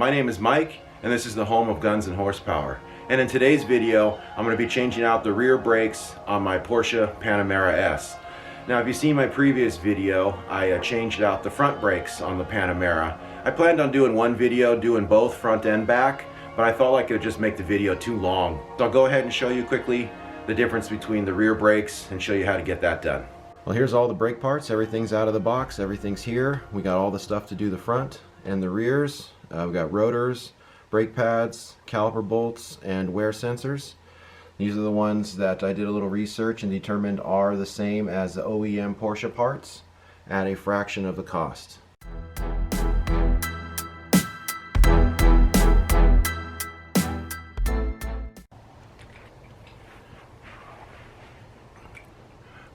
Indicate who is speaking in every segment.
Speaker 1: My name is Mike, and this is the home of guns and horsepower. And in today's video, I'm going to be changing out the rear brakes on my Porsche Panamera S. Now, if you've seen my previous video, I changed out the front brakes on the Panamera. I planned on doing one video doing both front and back, but I felt like it would just make the video too long. So I'll go ahead and show you quickly the difference between the rear brakes and show you how to get that done. Well, here's all the brake parts. Everything's out of the box. Everything's here. We got all the stuff to do the front and the rears. We've got rotors, brake pads, caliper bolts, and wear sensors. These are the ones that I did a little research and determined are the same as the OEM Porsche parts at a fraction of the cost.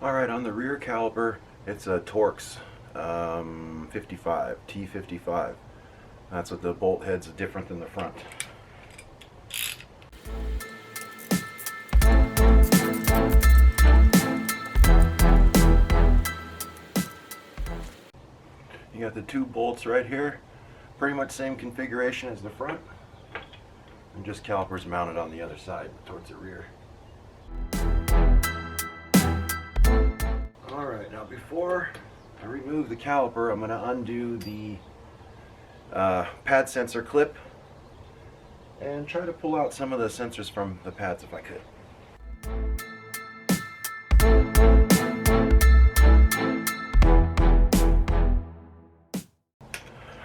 Speaker 1: Alright, on the rear caliper, it's a Torx 55, T55. That's what the bolt heads are different than the front. You got the two bolts right here, pretty much same configuration as the front, and just calipers mounted on the other side towards the rear. Alright, now before I remove the caliper, I'm going to undo the pad sensor clip and try to pull out some of the sensors from the pads if I could.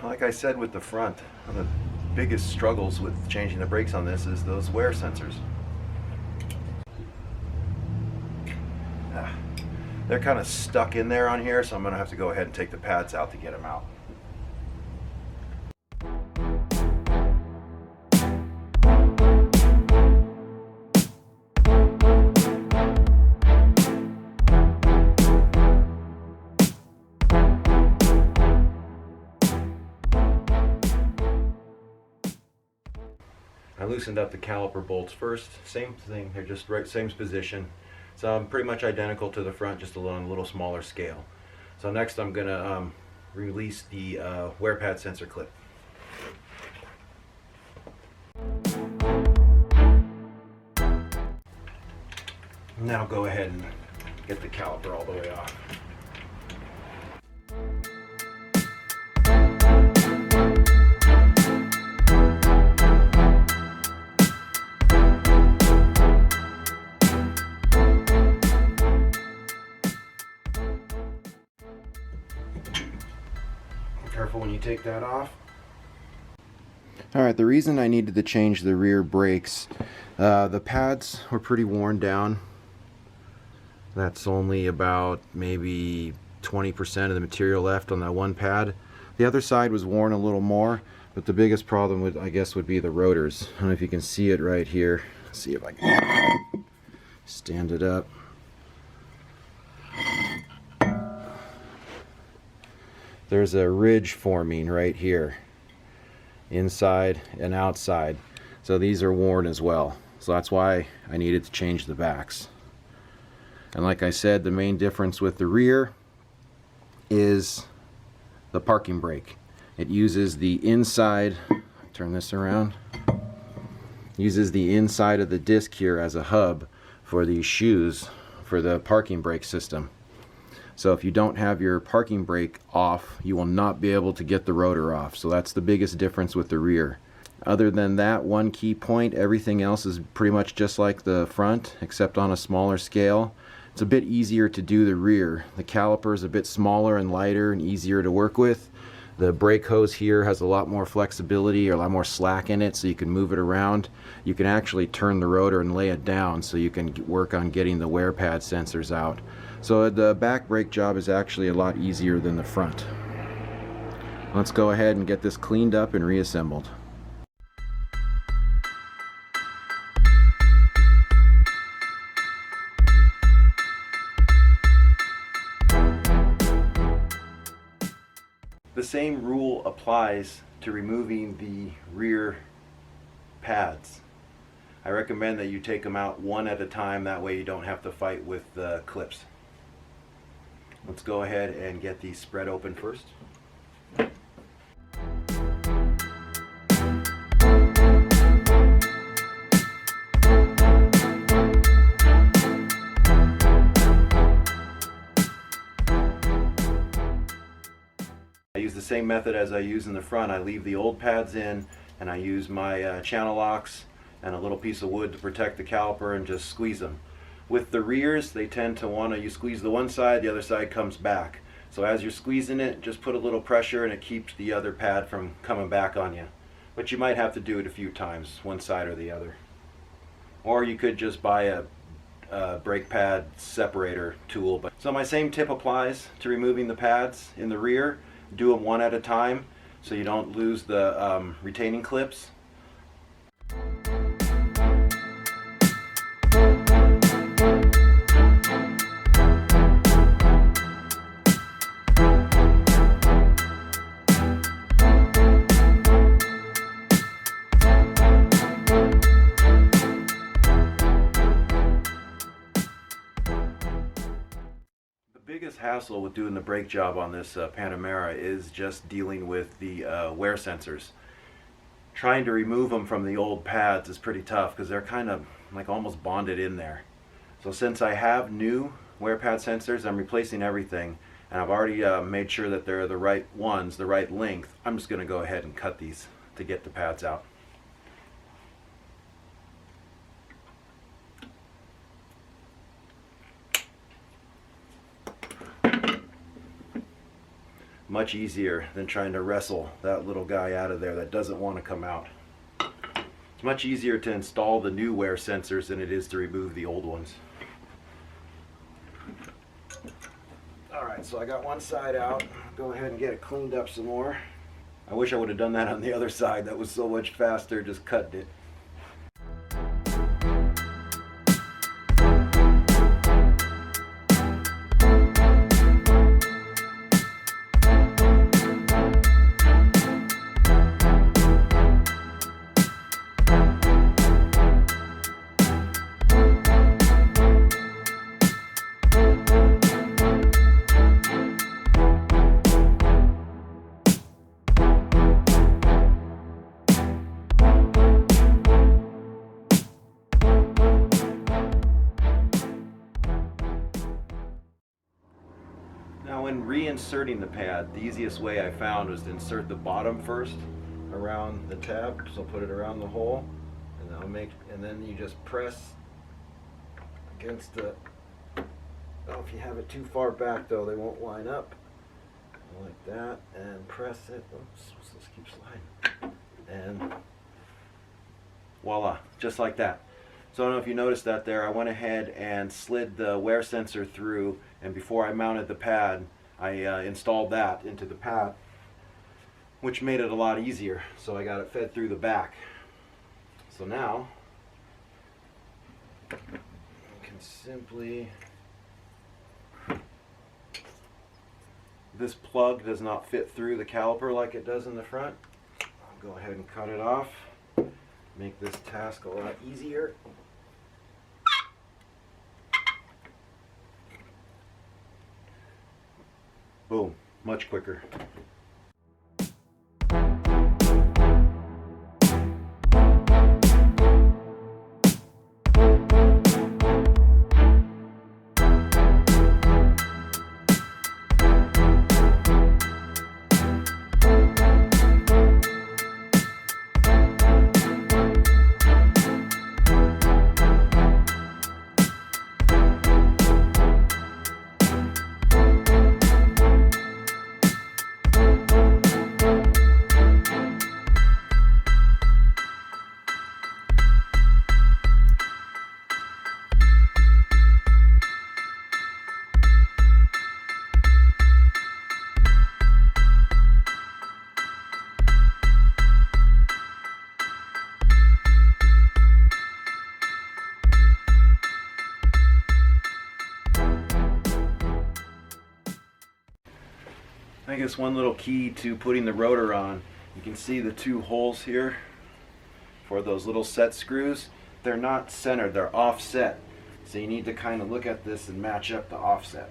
Speaker 1: Like I said with the front, one of the biggest struggles with changing the brakes on this is those wear sensors. They're kind of stuck in there on here, so I'm going to have to go ahead and take the pads out to get them out. I loosened up the caliper bolts first. Same thing, they're just right, same position. So pretty much identical to the front, just on a little smaller scale. So next I'm going to release the wear pad sensor clip. Now go ahead and get the caliper all the way off. Careful when you take that off. Alright, the reason I needed to change the rear brakes, the pads were pretty worn down. That's only about maybe 20% of the material left on that one pad. The other side was worn a little more, but the biggest problem would, I guess, would be the rotors. I don't know if you can see it right here. Let's see if I can stand it up. There's a ridge forming right here, inside and outside. So these are worn as well. So that's why I needed to change the backs. And like I said, the main difference with the rear is the parking brake. It uses the inside, turn this around, uses the inside of the disc here as a hub for these shoes for the parking brake system. So if you don't have your parking brake off, you will not be able to get the rotor off. So that's the biggest difference with the rear. Other than that one key point, everything else is pretty much just like the front, except on a smaller scale. It's a bit easier to do the rear. The caliper is a bit smaller and lighter and easier to work with. The brake hose here has a lot more flexibility, or a lot more slack in it, so you can move it around. You can actually turn the rotor and lay it down so you can work on getting the wear pad sensors out. So the back brake job is actually a lot easier than the front. Let's go ahead and get this cleaned up and reassembled. The same rule applies to removing the rear pads. I recommend that you take them out one at a time, that way you don't have to fight with the clips. Let's go ahead and get these spread open first. I use the same method as I use in the front. I leave the old pads in, and I use my channel locks and a little piece of wood to protect the caliper and just squeeze them. With the rears, they tend to want to, you squeeze the one side, the other side comes back. So as you're squeezing it, just put a little pressure and it keeps the other pad from coming back on you. But you might have to do it a few times, one side or the other. Or you could just buy a brake pad separator tool. So my same tip applies to removing the pads in the rear. Do them one at a time so you don't lose the retaining clips. Biggest hassle with doing the brake job on this Panamera is just dealing with the wear sensors. Trying to remove them from the old pads is pretty tough because they're kind of like almost bonded in there. So since I have new wear pad sensors, I'm replacing everything, and I've already made sure that they're the right ones, the right length. I'm just going to go ahead and cut these to get the pads out. Much easier than trying to wrestle that little guy out of there that doesn't want to come out. It's much easier to install the new wear sensors than it is to remove the old ones. Alright, so I got one side out. Go ahead and get it cleaned up some more. I wish I would have done that on the other side. That was so much faster just cutting it. Now when reinserting the pad, the easiest way I found was to insert the bottom first around the tab. So put it around the hole, and then you just press against the, oh, if you have it too far back though, they won't line up. Like that, and press it. Oops, let's keep sliding. And voila, just like that. So I don't know if you noticed that there, I went ahead and slid the wear sensor through, and before I mounted the pad, I installed that into the pad, which made it a lot easier. So I got it fed through the back. So now, I can simply, this plug does not fit through the caliper like it does in the front. I'll go ahead and cut it off, make this task a lot easier. Boom, much quicker. I guess one little key to putting the rotor on, you can see the two holes here for those little set screws. They're not centered, they're offset. So you need to kind of look at this and match up the offset.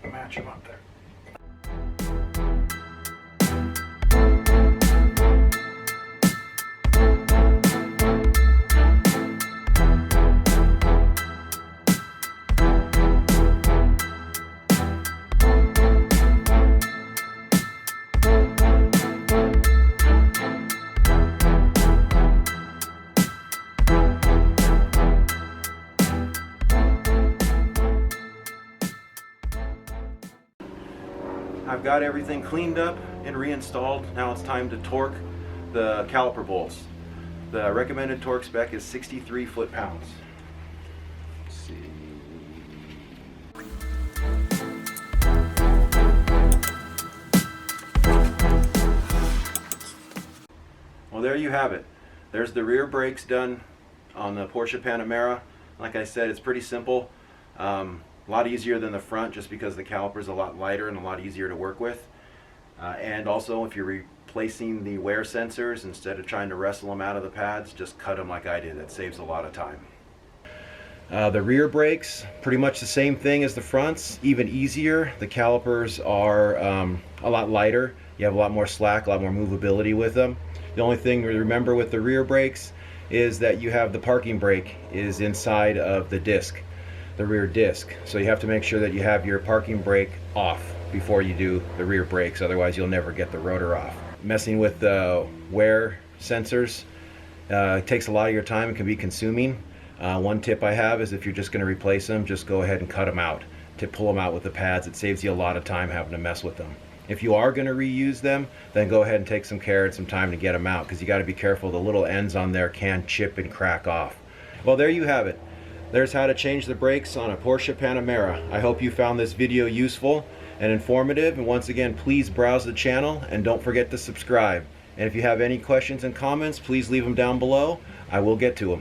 Speaker 1: Match them up there. I've got everything cleaned up and reinstalled. Now it's time to torque the caliper bolts. The recommended torque spec is 63 foot-pounds. Let's see. Well, there you have it. There's the rear brakes done on the Porsche Panamera. Like I said, it's pretty simple. A lot easier than the front just because the caliper is a lot lighter and a lot easier to work with. And also, if you're replacing the wear sensors, instead of trying to wrestle them out of the pads, just cut them like I did. That saves a lot of time. The rear brakes, pretty much the same thing as the fronts, even easier. The calipers are a lot lighter. You have a lot more slack, a lot more movability with them. The only thing to remember with the rear brakes is that you have the parking brake is inside of the disc, the rear disc. So you have to make sure that you have your parking brake off before you do the rear brakes, otherwise you'll never get the rotor off. Messing with the wear sensors takes a lot of your time and can be consuming. One tip I have is if you're just going to replace them, just go ahead and cut them out. To pull them out with the pads, it saves you a lot of time having to mess with them. If you are going to reuse them, then go ahead and take some care and some time to get them out, because you got to be careful. The little ends on there can chip and crack off. Well, there you have it. There's how to change the brakes on a Porsche Panamera. I hope you found this video useful and informative, and once again, please browse the channel and don't forget to subscribe. And if you have any questions and comments, please leave them down below. I will get to them.